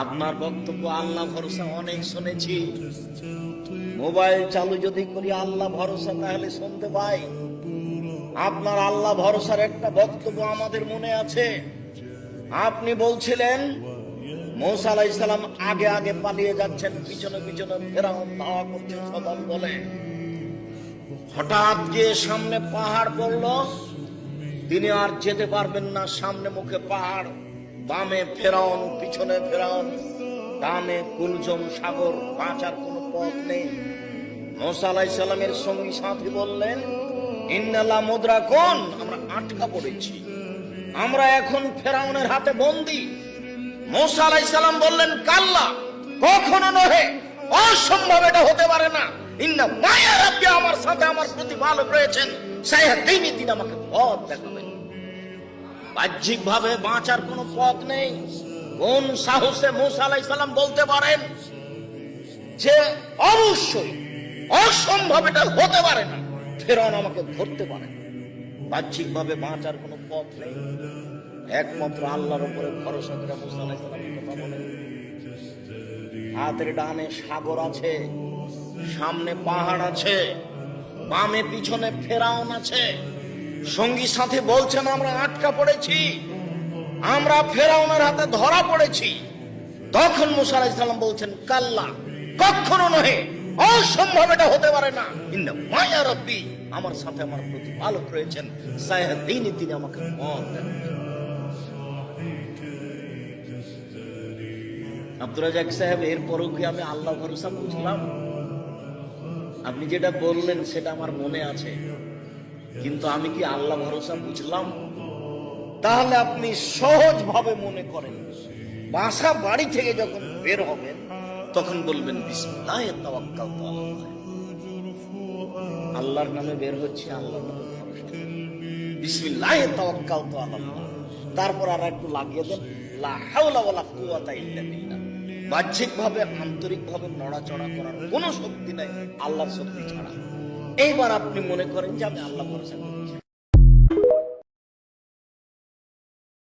আপনার বক্তব্য আল্লাহ ভরসা অনেক শুনেছি। মোবাইল চালু যদি করি আল্লাহ ভরসা, তাহলে শুনতে পাই আপনার আল্লাহ ভরসার একটা বক্তব্য আমাদের মনে আছে। আপনি বলছিলেন মুসা আলাইহিস সালাম আগে আগে পালিয়ে যাচ্ছেন, পিছনে পিছনে ফেরাউন ধাওয়া করছে সদল বলে। হঠাৎ গিয়ে সামনে পাহাড় পড়লো, তিনি আর যেতে পারবেন না। সামনে মুখে পাহাড়, বামে ফেরাউন, পিছনে ফেরাউন, ডানে কুলজম সাগর, বাঁচার কোনো পথ নেই। মুসা আলাইহিস সালামের সঙ্গী সাথী বললেন, ইন্নাল্লাহ মুদরাকুন, আমরা আটকা পড়েছি, আমরা এখন ফেরাউনের হাতে বন্দী। মুসা আলাইহিস সালাম বললেন, কাল্লা, কখনো নহে, অসম্ভব, এটা হতে পারে না। ইন্না মায়া রাব্বি, আমার সাথে আমার প্রতিপালক রয়েছেন, সায়াহদিনী, তিনি আমাকে পথ দেখাবেন। বাহ্যিক ভাবে বাঁচার কোনো পথ নেই। কোন সাহসে মুসা আলাইহিস সালাম বলতে পারেন যে অবশ্যই অসম্ভব, এটা হতে পারে না, ফেরাউন আমাকে ধরতে পারে? বাহ্যিক ভাবে বাঁচার কোনো পথ নেই, একমাত্র আল্লাহর উপরে ভরসা করে মুসা আলাইহিস সালামের কথা বলেন। হাতের ডানে সাগর আছে, সামনে পাহাড় আছে, বামে পিছনে ফেরাউন আছে। সঙ্গী সাথে বলছেন, আমরা আটকা পড়েছি, আমরা ফেরাউনের হাতে ধরা পড়েছি। তখন মুসা আলাইহিস সালাম বলছেন, কাল্লা, কখনো নহে, অসম্ভব, এটা হতে পারে না। ইন্না মায়া রাব্বি, আমার সাথে আমার প্রতিপালক রয়েছেন, সায়াহদিনী, তিনি আমাকে পথ দেখাবেন। আব্দুর রাজ্জাক সাহেব, এরপরও কি আমি আল্লাহ ভরসা বুঝলাম? আপনি যেটা বললেন সেটা আমার মনে আছে, কিন্তু আমি কি আল্লাহ ভরসা বুঝলাম? তাহলে আপনি সহজ ভাবে মনে করেন, বাসা বাড়ি থেকে যখন বের হবেন তখন বলবেন, বিসমিল্লাহি তাওয়াক্কালতু আলাল্লাহ, আল্লাহর নামে বের হচ্ছে, আল্লাহর নামে ভরসা, বিসমিল্লাহি তাওয়াক্কালতু আলাল্লাহ। তারপর আর একটু লাগিয়ে দেন, লা হাওলা ওয়ালা কুওয়াতা ইল্লা বিল্লাহ। বাহ্যিক ভাবে, আন্তরিক ভাবে নড়াচড়া করার কোনো শক্তি নাই আল্লাহর শক্তি ছাড়া। এইবার আপনি মনে করেন যে আমি আল্লাহ ভরসা করছি।